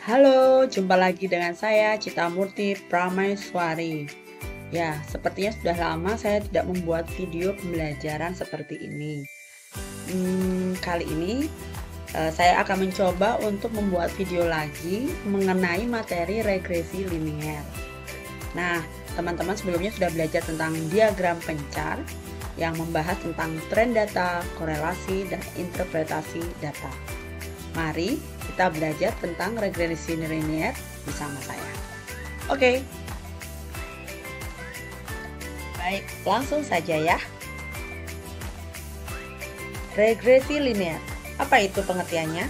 Halo, jumpa lagi dengan saya Cita Murti Prameswari. Ya, sepertinya sudah lama saya tidak membuat video pembelajaran seperti ini. Kali ini saya akan mencoba untuk membuat video lagi mengenai materi regresi linier. Nah, teman-teman sebelumnya sudah belajar tentang diagram pencar yang membahas tentang tren data, korelasi, dan interpretasi data. Mari kita belajar tentang regresi linier bersama saya. Oke. Baik, langsung saja ya. Regresi linier. Apa itu pengertiannya?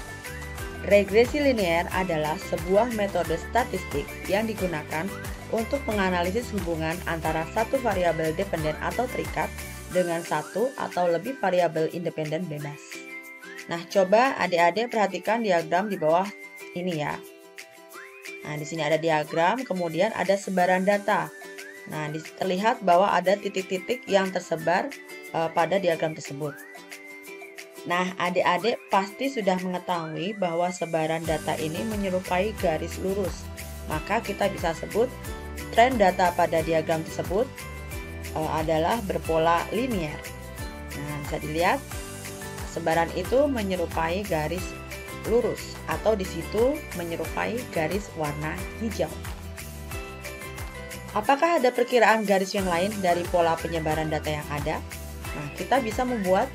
Regresi linier adalah sebuah metode statistik yang digunakan untuk menganalisis hubungan antara satu variabel dependen atau terikat dengan satu atau lebih variabel independen bebas. Nah, coba adik-adik perhatikan diagram di bawah ini ya. Nah, di sini ada diagram, kemudian ada sebaran data. Nah, terlihat bahwa ada titik-titik yang tersebar pada diagram tersebut. Nah, adik-adik pasti sudah mengetahui bahwa sebaran data ini menyerupai garis lurus. Maka kita bisa sebut tren data pada diagram tersebut adalah berpola linier. Nah, bisa dilihat sebaran itu menyerupai garis lurus atau di situ menyerupai garis warna hijau. Apakah ada perkiraan garis yang lain dari pola penyebaran data yang ada? Nah, kita bisa membuat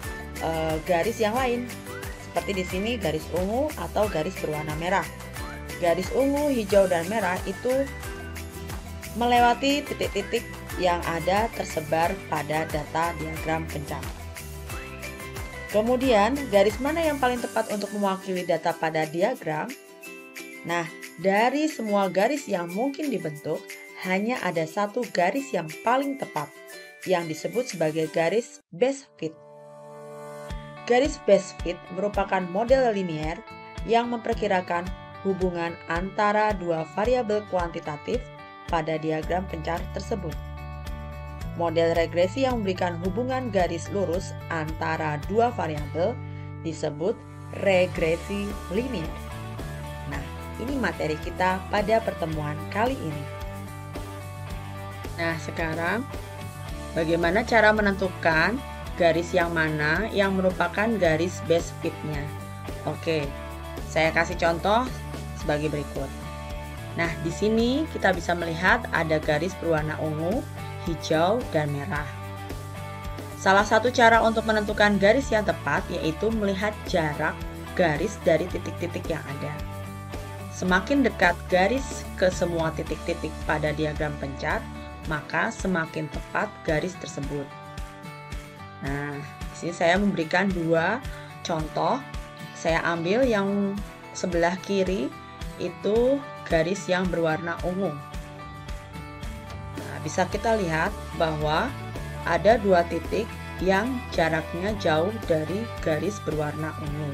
garis yang lain. Seperti di sini garis ungu atau garis berwarna merah. Garis ungu, hijau, dan merah itu melewati titik-titik yang ada tersebar pada data diagram pencar. Kemudian, garis mana yang paling tepat untuk mewakili data pada diagram? Nah, dari semua garis yang mungkin dibentuk, hanya ada satu garis yang paling tepat, yang disebut sebagai garis best fit. Garis best fit merupakan model linier yang memperkirakan hubungan antara dua variabel kuantitatif pada diagram pencar tersebut. Model regresi yang memberikan hubungan garis lurus antara dua variabel disebut regresi linier. Nah, ini materi kita pada pertemuan kali ini. Nah, sekarang bagaimana cara menentukan garis yang mana yang merupakan garis best fit-nya? Oke, saya kasih contoh sebagai berikut. Nah, di sini kita bisa melihat ada garis berwarna ungu, hijau, dan merah. Salah satu cara untuk menentukan garis yang tepat yaitu melihat jarak garis dari titik-titik yang ada. Semakin dekat garis ke semua titik-titik pada diagram pencar, maka semakin tepat garis tersebut. Nah, di sini saya memberikan dua contoh. Saya ambil yang sebelah kiri itu garis yang berwarna ungu. Bisa kita lihat bahwa ada dua titik yang jaraknya jauh dari garis berwarna ungu.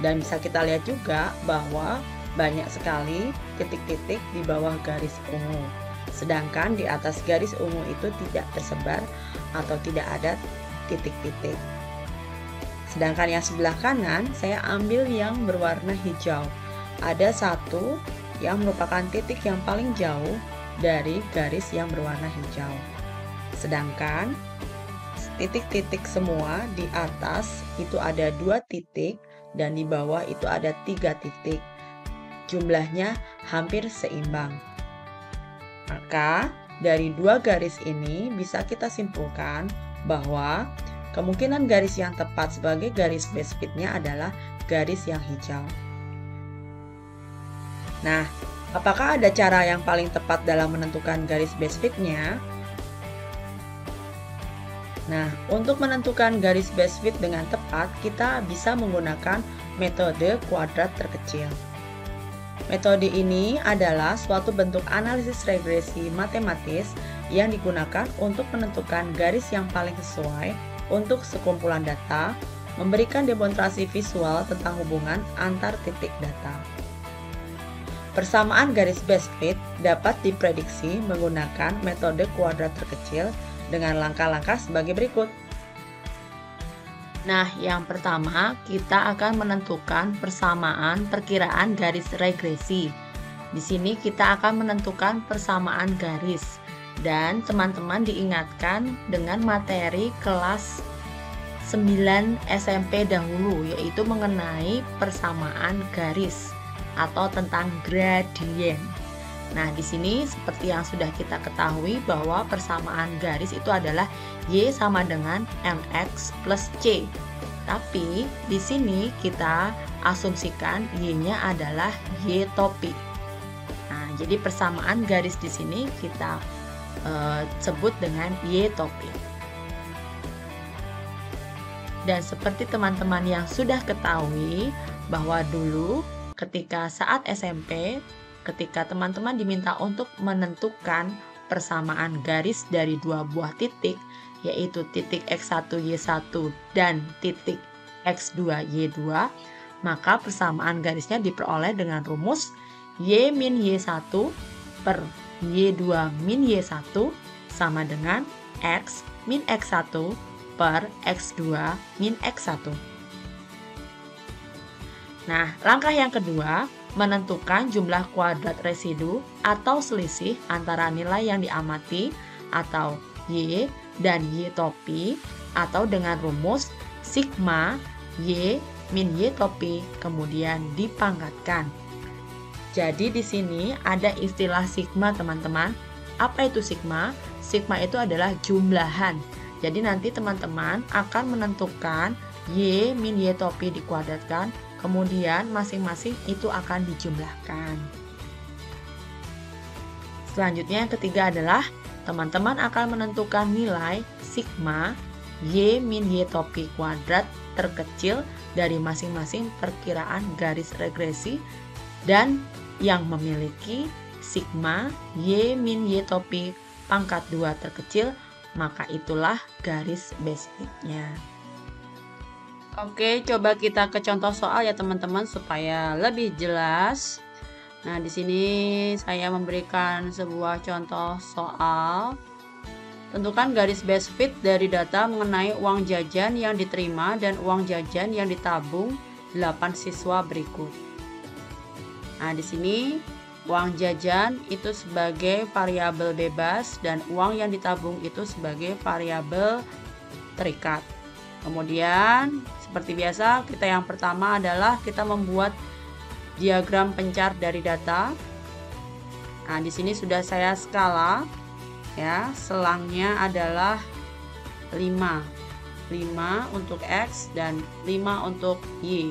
Dan bisa kita lihat juga bahwa banyak sekali titik-titik di bawah garis ungu. Sedangkan di atas garis ungu itu tidak tersebar atau tidak ada titik-titik. Sedangkan yang sebelah kanan saya ambil yang berwarna hijau. Ada satu yang merupakan titik yang paling jauh dari garis yang berwarna hijau. Sedangkan titik-titik semua di atas itu ada 2 titik dan di bawah itu ada 3 titik. Jumlahnya hampir seimbang. Maka dari 2 garis ini bisa kita simpulkan bahwa kemungkinan garis yang tepat sebagai garis best fit-nya adalah garis yang hijau. Nah, apakah ada cara yang paling tepat dalam menentukan garis best fit-nya? Nah, untuk menentukan garis best fit dengan tepat, kita bisa menggunakan metode kuadrat terkecil. Metode ini adalah suatu bentuk analisis regresi matematis yang digunakan untuk menentukan garis yang paling sesuai untuk sekumpulan data, memberikan demonstrasi visual tentang hubungan antar titik data. Persamaan garis best fit dapat diprediksi menggunakan metode kuadrat terkecil dengan langkah-langkah sebagai berikut. Nah, yang pertama kita akan menentukan persamaan perkiraan garis regresi. Di sini kita akan menentukan persamaan garis dan teman-teman diingatkan dengan materi kelas 9 SMP dahulu, yaitu mengenai persamaan garis atau tentang gradien. Nah, di sini seperti yang sudah kita ketahui bahwa persamaan garis itu adalah Y sama dengan MX plus C. Tapi di sini kita asumsikan Y-nya adalah Y topi. Nah, jadi persamaan garis di sini kita sebut dengan Y topi. Dan seperti teman-teman yang sudah ketahui bahwa dulu ketika saat SMP, ketika teman-teman diminta untuk menentukan persamaan garis dari dua buah titik, yaitu titik X1 Y1 dan titik X2 Y2, maka persamaan garisnya diperoleh dengan rumus Y min Y1 per Y2 min Y1 sama dengan X min X1 per X2 min X1. Nah, langkah yang kedua, menentukan jumlah kuadrat residu atau selisih antara nilai yang diamati atau Y dan Y topi atau dengan rumus sigma Y min Y topi kemudian dipangkatkan. Jadi di sini ada istilah sigma, teman-teman. Apa itu sigma? Sigma itu adalah jumlahan. Jadi nanti teman-teman akan menentukan Y min Y topi dikuadratkan, kemudian masing-masing itu akan dijumlahkan. Selanjutnya yang ketiga adalah teman-teman akan menentukan nilai sigma Y min Y topi kuadrat terkecil dari masing-masing perkiraan garis regresi dan yang memiliki sigma Y min Y topi pangkat 2 terkecil, maka itulah garis base fit-nya. Oke, coba kita ke contoh soal ya teman-teman supaya lebih jelas. Nah, di sini saya memberikan sebuah contoh soal. Tentukan garis base fit dari data mengenai uang jajan yang diterima dan uang jajan yang ditabung 8 siswa berikut. Nah, di sini uang jajan itu sebagai variabel bebas dan uang yang ditabung itu sebagai variabel terikat. Kemudian seperti biasa, kita yang pertama adalah kita membuat diagram pencar dari data. Nah, di sini sudah saya skala ya, selangnya adalah 5 untuk X dan 5 untuk Y.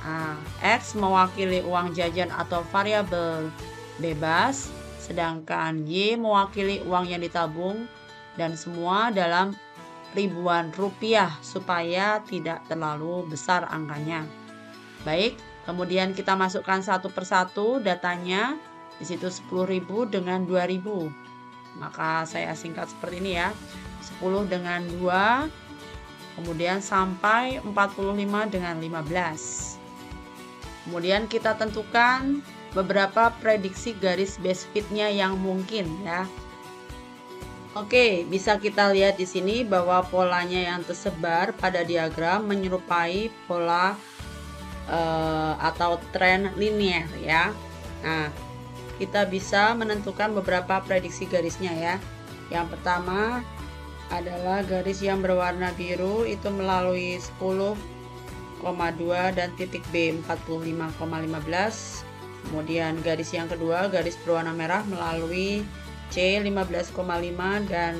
Nah, X mewakili uang jajan atau variabel bebas, sedangkan Y mewakili uang yang ditabung dan semua dalam ribuan rupiah supaya tidak terlalu besar angkanya. Baik, kemudian kita masukkan satu persatu datanya. Di situ 10.000 dengan 2.000. Maka saya singkat seperti ini ya. 10 dengan 2, kemudian sampai 45 dengan 15. Kemudian kita tentukan beberapa prediksi garis base fit-nya yang mungkin ya. Oke, bisa kita lihat di sini bahwa polanya yang tersebar pada diagram menyerupai pola atau tren linear ya. Nah, kita bisa menentukan beberapa prediksi garisnya ya. Yang pertama adalah garis yang berwarna biru itu melalui 10,2 dan titik B 45,15. Kemudian garis yang kedua, garis berwarna merah melalui C 15,5 dan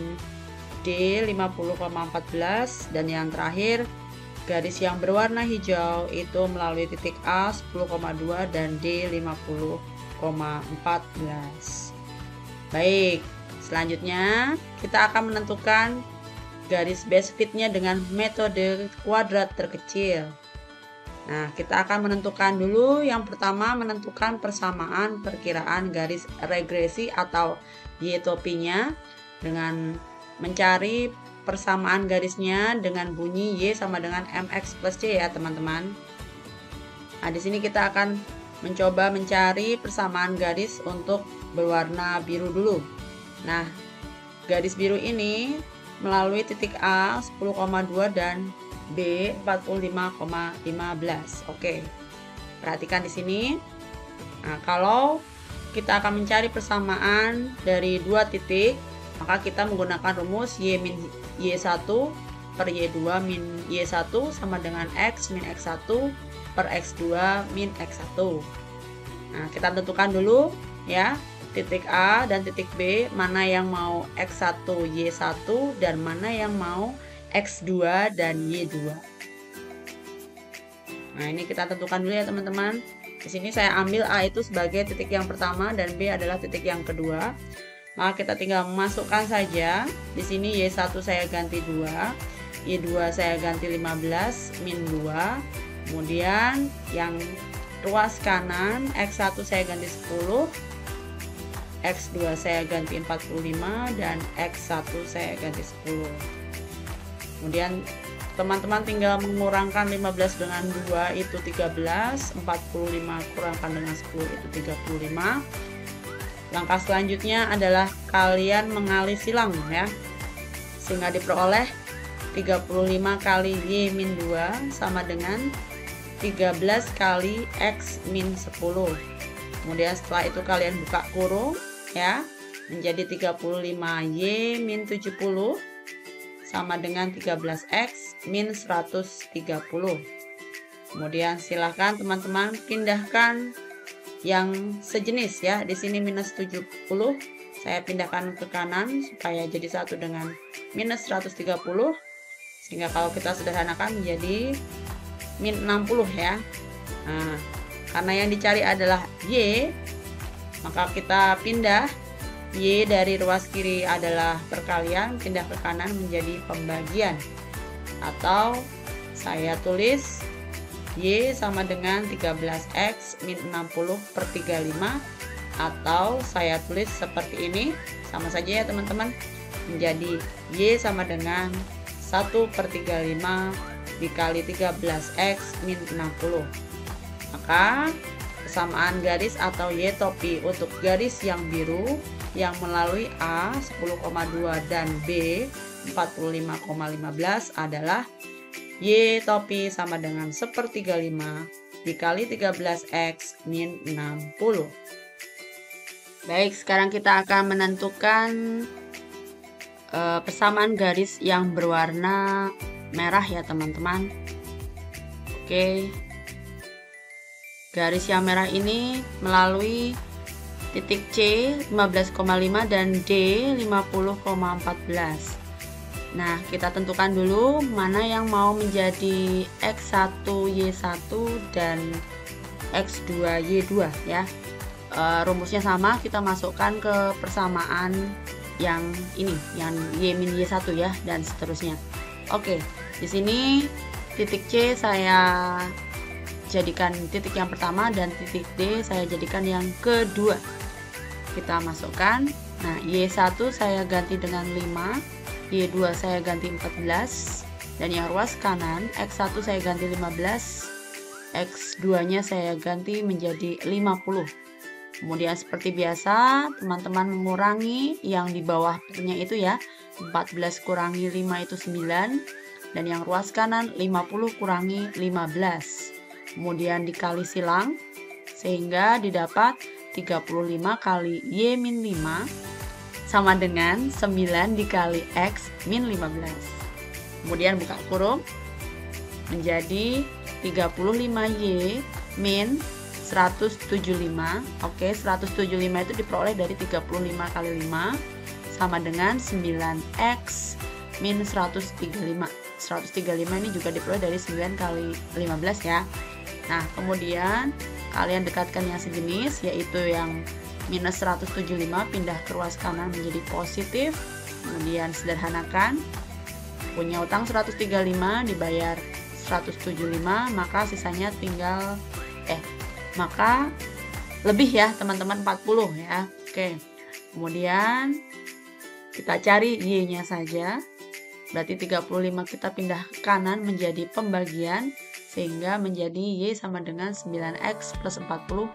D 50,14, dan yang terakhir garis yang berwarna hijau itu melalui titik A 10,2 dan D 50,14. Baik, selanjutnya kita akan menentukan garis base fit-nya dengan metode kuadrat terkecil. Nah, kita akan menentukan dulu yang pertama, menentukan persamaan perkiraan garis regresi atau Y topinya dengan mencari persamaan garisnya dengan bunyi Y sama dengan MX plus C ya teman-teman. Nah, di sini kita akan mencoba mencari persamaan garis untuk berwarna biru dulu. Nah, garis biru ini melalui titik A 10,2 dan B 45,15. Oke. Perhatikan di sini. Nah, kalau kita akan mencari persamaan dari dua titik, maka kita menggunakan rumus Y min Y1 per Y2 min Y1 sama dengan X min X1 per X2 min X1. Nah, kita tentukan dulu ya, titik A dan titik B, mana yang mau X1 Y1 dan mana yang mau X2 dan Y2. Nah, ini kita tentukan dulu ya teman-teman. Di sini saya ambil A itu sebagai titik yang pertama dan B adalah titik yang kedua. Maka kita tinggal memasukkan saja. Di sini Y1 saya ganti 2, Y2 saya ganti 15 min 2. Kemudian yang ruas kanan X1 saya ganti 10, X2 saya ganti 45 dan X1 saya ganti 10. Kemudian teman-teman tinggal mengurangkan 15 dengan 2 itu 13, 45 kurangkan dengan 10 itu 35. Langkah selanjutnya adalah kalian mengalih silang ya, sehingga diperoleh 35 kali Y min 2 sama dengan 13 kali X min 10. Kemudian setelah itu kalian buka kurung ya, menjadi 35 Y min 70 sama dengan 13X min 130. Kemudian silahkan teman-teman pindahkan yang sejenis ya. Di sini minus 70 saya pindahkan ke kanan supaya jadi satu dengan minus 130, sehingga kalau kita sederhanakan menjadi min 60 ya. Nah, karena yang dicari adalah Y, maka kita pindah Y dari ruas kiri adalah perkalian, pindah ke kanan menjadi pembagian. Atau saya tulis Y sama dengan 13X min 60 per 35. Atau saya tulis seperti ini, sama saja ya teman-teman, menjadi Y sama dengan 1 per 35 dikali 13X min 60. Maka persamaan garis atau Y topi untuk garis yang biru yang melalui A 10,2 dan B 45,15 adalah Y topi sama dengan 1/35 dikali 13X min 60. Baik, sekarang kita akan menentukan persamaan garis yang berwarna merah ya teman-teman. Oke, garis yang merah ini melalui titik C 15,5 dan D 50,14. Nah, kita tentukan dulu mana yang mau menjadi X1 Y1 dan X2 Y2 ya. Rumusnya sama, kita masukkan ke persamaan yang ini, yang Y min Y1 ya, dan seterusnya. Oke, di sini titik C saya jadikan titik yang pertama dan titik D saya jadikan yang kedua. Kita masukkan. Nah, Y1 saya ganti dengan 5, Y2 saya ganti 14, dan yang ruas kanan X1 saya ganti 15, X2 nya saya ganti menjadi 50. Kemudian seperti biasa teman-teman mengurangi yang di bawahnya itu ya, 14 kurangi 5 itu 9, dan yang ruas kanan 50 kurangi 15. Kemudian dikali silang sehingga didapat 35 kali Y min 5 sama dengan 9 dikali X min 15. Kemudian buka kurung menjadi 35Y min 175. Oke, 175 itu diperoleh dari 35 kali 5 sama dengan 9X min 135. 135 ini juga diperoleh dari 9 kali 15 ya. Nah, kemudian kalian dekatkan yang sejenis, yaitu yang minus 175 pindah ke ruas kanan menjadi positif. Kemudian sederhanakan, punya utang 135 dibayar 175, maka sisanya tinggal maka lebih ya teman-teman, 40 ya. Oke, kemudian kita cari Y nya saja, berarti 35 kita pindah ke kanan menjadi pembagian, sehingga menjadi Y sama dengan 9X plus 40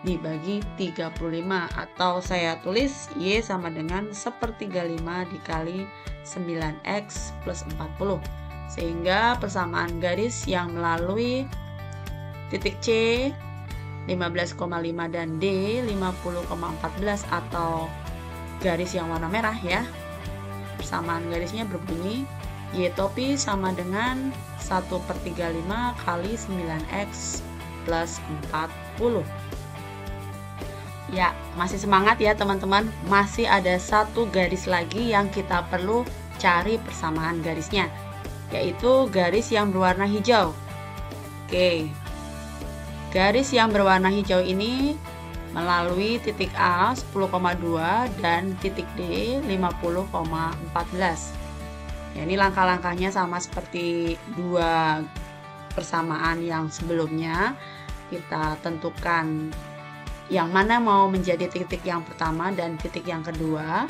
dibagi 35, atau saya tulis Y sama dengan 1/35 dikali 9X plus 40. Sehingga persamaan garis yang melalui titik C 15,5 dan D 50,14 atau garis yang warna merah ya. Persamaan garisnya berbunyi Y topi sama dengan 1/35 kali 9X plus 40. Ya, masih semangat ya teman-teman. Masih ada satu garis lagi yang kita perlu cari persamaan garisnya, yaitu garis yang berwarna hijau. Oke, garis yang berwarna hijau ini melalui titik A 10,2 dan titik D 50,14. Ya, ini langkah-langkahnya sama seperti dua persamaan yang sebelumnya. Kita tentukan yang mana mau menjadi titik yang pertama dan titik yang kedua.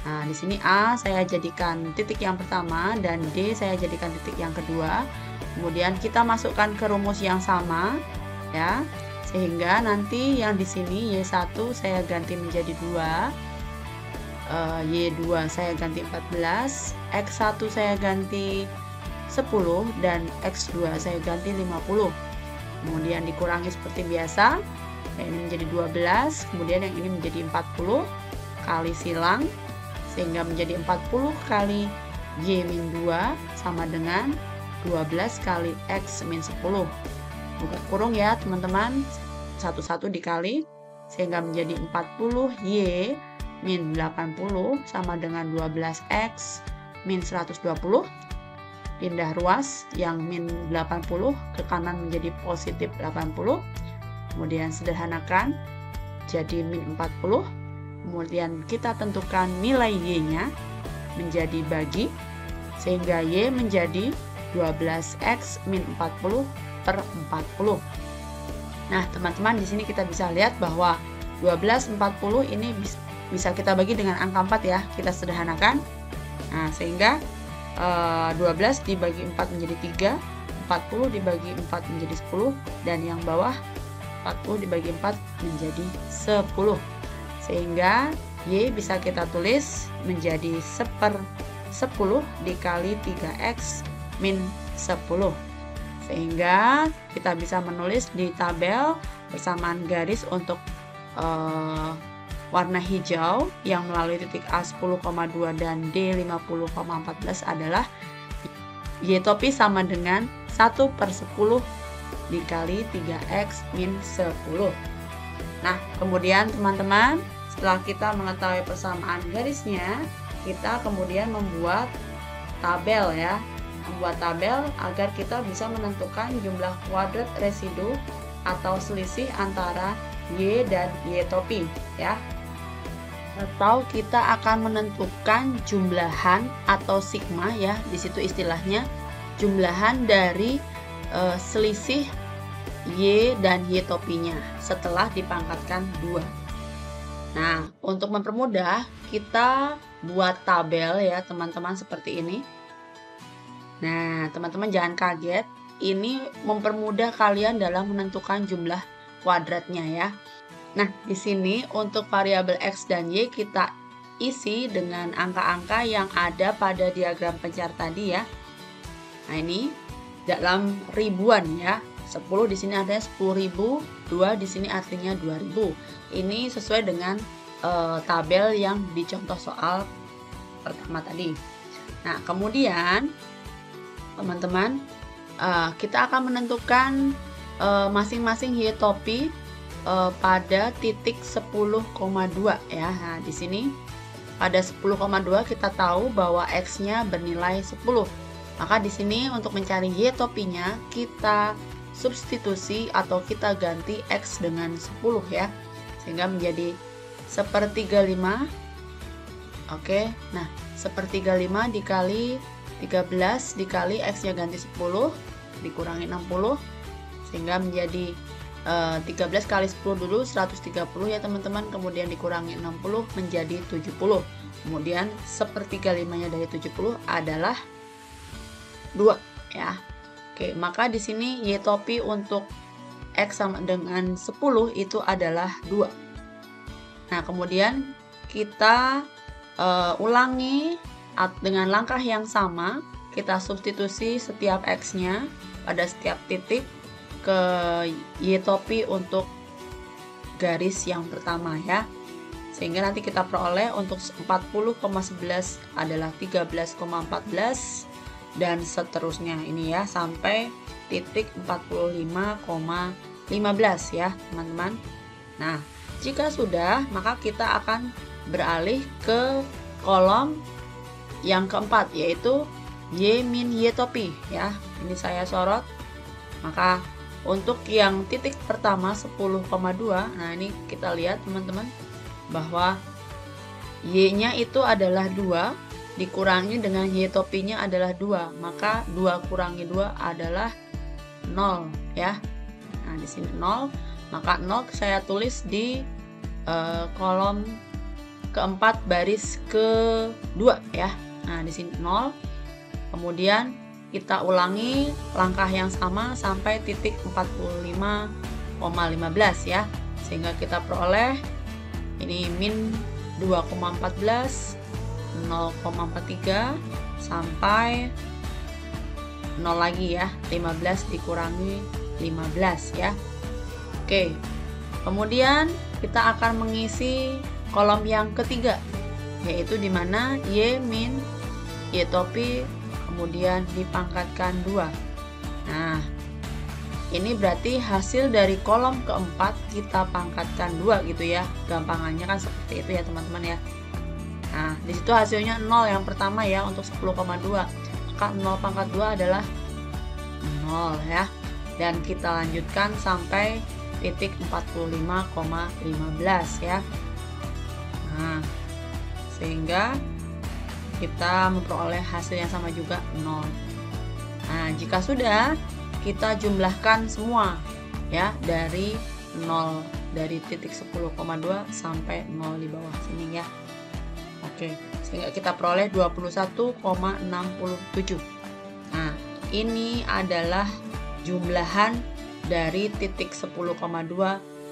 Nah, di sini A saya jadikan titik yang pertama dan D saya jadikan titik yang kedua. Kemudian kita masukkan ke rumus yang sama ya. Sehingga nanti yang di sini Y1 saya ganti menjadi 2. Y2 saya ganti 14, X1 saya ganti 10 dan X2 saya ganti 50. Kemudian dikurangi seperti biasa. Yang ini menjadi 12, kemudian yang ini menjadi 40 kali silang, sehingga menjadi 40 kali Y-2 sama dengan 12 kali X-10. Buka kurung ya teman-teman, satu-satu dikali, sehingga menjadi 40 Y min 80 sama dengan 12X min 120. Pindah ruas, yang min 80 ke kanan menjadi positif 80. Kemudian sederhanakan jadi min 40. Kemudian kita tentukan nilai Y-nya menjadi bagi, sehingga Y menjadi 12X min 40 per 40. Nah teman-teman, di sini kita bisa lihat bahwa 12, 40 ini bisa kita bagi dengan angka 4 ya. Kita sederhanakan. Nah sehingga 12 dibagi 4 menjadi 3, 40 dibagi 4 menjadi 10, dan yang bawah 40 dibagi 4 menjadi 10. Sehingga Y bisa kita tulis menjadi 1/10 dikali 3X min 10. Sehingga kita bisa menulis di tabel persamaan garis untuk warna hijau yang melalui titik A 10,2 dan D 50,14 adalah Y topi sama dengan 1/10 dikali 3X min 10. Nah kemudian teman-teman, setelah kita mengetahui persamaan garisnya, kita kemudian membuat tabel ya. Membuat tabel agar kita bisa menentukan jumlah kuadrat residu atau selisih antara Y dan Y topi ya. Atau kita akan menentukan jumlahan atau sigma ya, di situ istilahnya jumlahan dari selisih Y dan Y topinya setelah dipangkatkan 2. Nah, untuk mempermudah kita buat tabel ya teman-teman seperti ini. Nah, teman-teman jangan kaget, ini mempermudah kalian dalam menentukan jumlah kuadratnya ya. Nah, di sini untuk variabel X dan Y kita isi dengan angka-angka yang ada pada diagram pencar tadi ya. Nah, ini dalam ribuan ya. 10 di sini ada 10.000, 2 di sini artinya 2.000. Ini sesuai dengan tabel yang dicontoh soal pertama tadi. Nah, kemudian teman-teman, kita akan menentukan masing-masing Y topi pada titik 10,2 ya. Nah, di sini pada 10,2 kita tahu bahwa X-nya bernilai 10. Maka di sini untuk mencari Y topinya kita substitusi atau kita ganti X dengan 10 ya. Sehingga menjadi 1/35. Oke, nah 1/35 dikali 13 dikali X-nya ganti 10 dikurangi 60. Sehingga menjadi 13 kali 10 dulu 130 ya teman-teman. Kemudian dikurangi 60 menjadi 70. Kemudian 1/35-nya dari 70 adalah 2 ya. Oke, maka di sini Y topi untuk X sama dengan 10 itu adalah 2. Nah, kemudian kita ulangi dengan langkah yang sama. Kita substitusi setiap X-nya pada setiap titik ke Y topi untuk garis yang pertama ya. Sehingga nanti kita peroleh untuk 40,11 adalah 13,14 dan seterusnya ini ya sampai titik 45,15 ya teman-teman. Nah, jika sudah maka kita akan beralih ke kolom yang keempat yaitu Y min Y topi ya. Ini saya sorot. Maka untuk yang titik pertama 10,2, nah ini kita lihat teman-teman bahwa Y-nya itu adalah 2 dikurangi dengan Y topinya adalah 2, maka 2 kurangi 2 adalah 0 ya. Nah, di sini 0, maka 0 saya tulis di kolom keempat baris kedua ya. Nah, di sini 0. Kemudian kita ulangi langkah yang sama sampai titik 45,15 ya. Sehingga kita peroleh ini min 2,14, 0,43 sampai 0 lagi ya, 15 dikurangi 15 ya. Oke. Kemudian kita akan mengisi kolom yang ketiga yaitu dimana Y min Y topi kemudian dipangkatkan 2. Nah, ini berarti hasil dari kolom keempat kita pangkatkan 2 gitu ya. Gampangannya kan seperti itu ya teman-teman ya. Nah, disitu hasilnya 0 yang pertama ya untuk 10,2. Maka 0 pangkat 2 adalah 0 ya. Dan kita lanjutkan sampai titik 45,15 ya. Nah, sehingga kita memperoleh hasil yang sama juga 0. Nah, jika sudah kita jumlahkan semua ya dari 0 dari titik 10,2 sampai 0 di bawah sini ya. Oke, sehingga kita peroleh 21,67. Nah, ini adalah jumlahan dari titik 10,2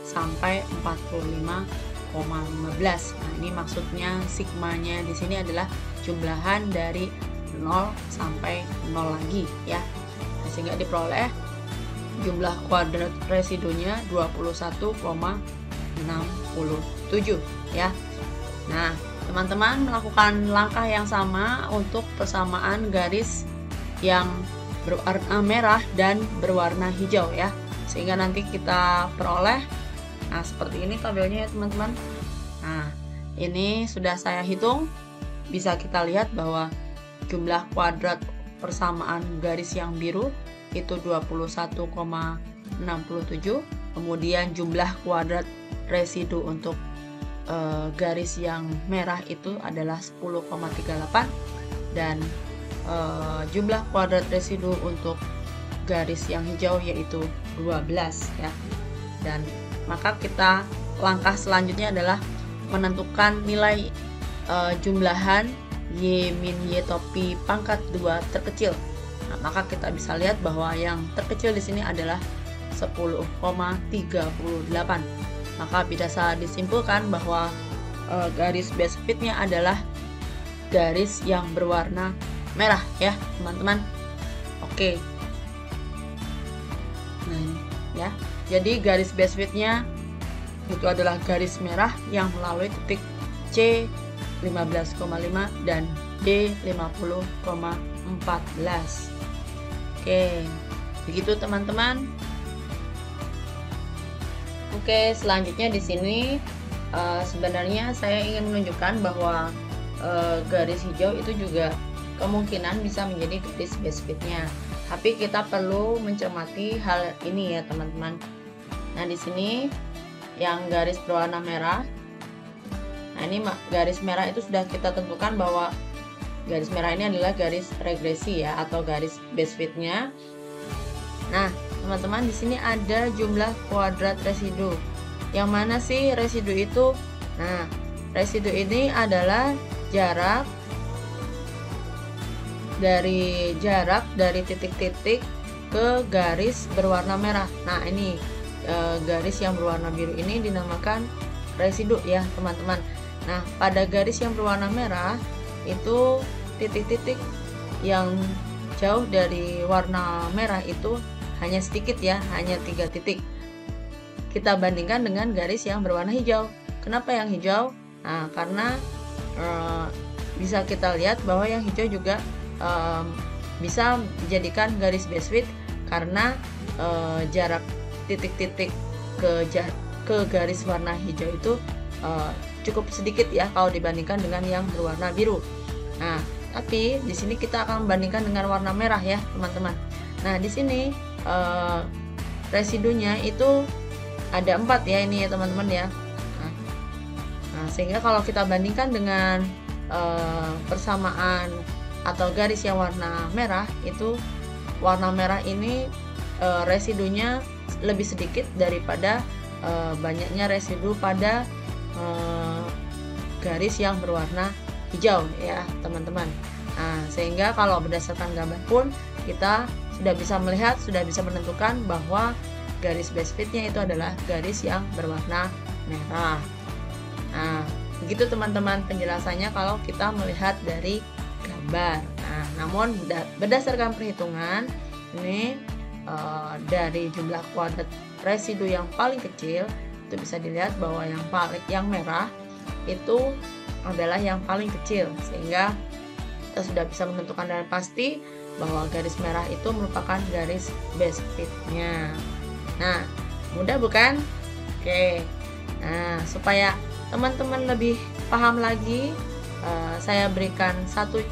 sampai 45,15. Nah, ini maksudnya sigmanya di sini adalah jumlahan dari 0 sampai 0 lagi ya. Sehingga diperoleh jumlah kuadrat residunya 21,67 ya. Nah, teman-teman melakukan langkah yang sama untuk persamaan garis yang berwarna merah dan berwarna hijau ya. Sehingga nanti kita peroleh seperti ini tabelnya ya teman-teman. Nah, ini sudah saya hitung. Bisa kita lihat bahwa jumlah kuadrat persamaan garis yang biru itu 21,67. Kemudian jumlah kuadrat residu untuk garis yang merah itu adalah 10,38 dan jumlah kuadrat residu untuk garis yang hijau yaitu 12 ya. Dan maka kita langkah selanjutnya adalah menentukan nilai jumlahan Y min Y topi pangkat 2 terkecil. Nah, maka kita bisa lihat bahwa yang terkecil di sini adalah 10,38. Maka bisa disimpulkan bahwa garis base fitnya adalah garis yang berwarna merah ya teman-teman. Oke. Nah, ini ya. Jadi garis base fitnya itu adalah garis merah yang melalui titik C 15,5 dan D 50,14. Oke, begitu teman-teman. Oke, selanjutnya di sini sebenarnya saya ingin menunjukkan bahwa garis hijau itu juga kemungkinan bisa menjadi garis base fitnya. Tapi kita perlu mencermati hal ini ya teman-teman. Nah, di sini yang garis berwarna merah. Nah, ini garis merah itu sudah kita tentukan bahwa garis merah ini adalah garis regresi ya atau garis base fitnya. Nah, teman-teman di sini ada jumlah kuadrat residu. Yang mana sih residu itu? Nah, residu ini adalah jarak dari titik-titik ke garis berwarna merah. Nah, ini garis yang berwarna biru ini dinamakan residu ya teman-teman. Nah, pada garis yang berwarna merah itu titik-titik yang jauh dari warna merah itu hanya sedikit ya, hanya 3 titik. Kita bandingkan dengan garis yang berwarna hijau. Kenapa yang hijau? Nah, karena bisa kita lihat bahwa yang hijau juga bisa dijadikan garis base width karena jarak titik-titik ke garis warna hijau itu cukup sedikit ya kalau dibandingkan dengan yang berwarna biru. Nah, tapi di sini kita akan membandingkan dengan warna merah ya teman-teman. Nah, di sini residunya itu ada 4 ya ini ya teman-teman ya. Nah, sehingga kalau kita bandingkan dengan persamaan atau garis yang warna merah, itu warna merah ini residunya lebih sedikit daripada banyaknya residu pada garis yang berwarna hijau ya teman-teman. Nah, sehingga kalau berdasarkan gambar pun kita sudah bisa melihat, sudah bisa menentukan bahwa garis base width-nya itu adalah garis yang berwarna merah. Nah, begitu teman-teman penjelasannya kalau kita melihat dari gambar. Nah, namun berdasarkan perhitungan ini dari jumlah kuadrat residu yang paling kecil itu bisa dilihat bahwa yang merah itu adalah yang paling kecil, sehingga kita sudah bisa menentukan dengan pasti bahwa garis merah itu merupakan garis base width-nya. Nah, mudah bukan? Oke. Nah, supaya teman-teman lebih paham lagi, saya berikan satu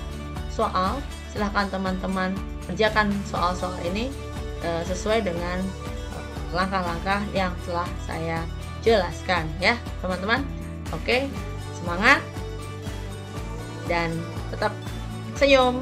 soal. Silahkan teman-teman kerjakan soal-soal ini sesuai dengan langkah-langkah yang telah saya jelaskan ya teman-teman. Oke, semangat dan tetap senyum.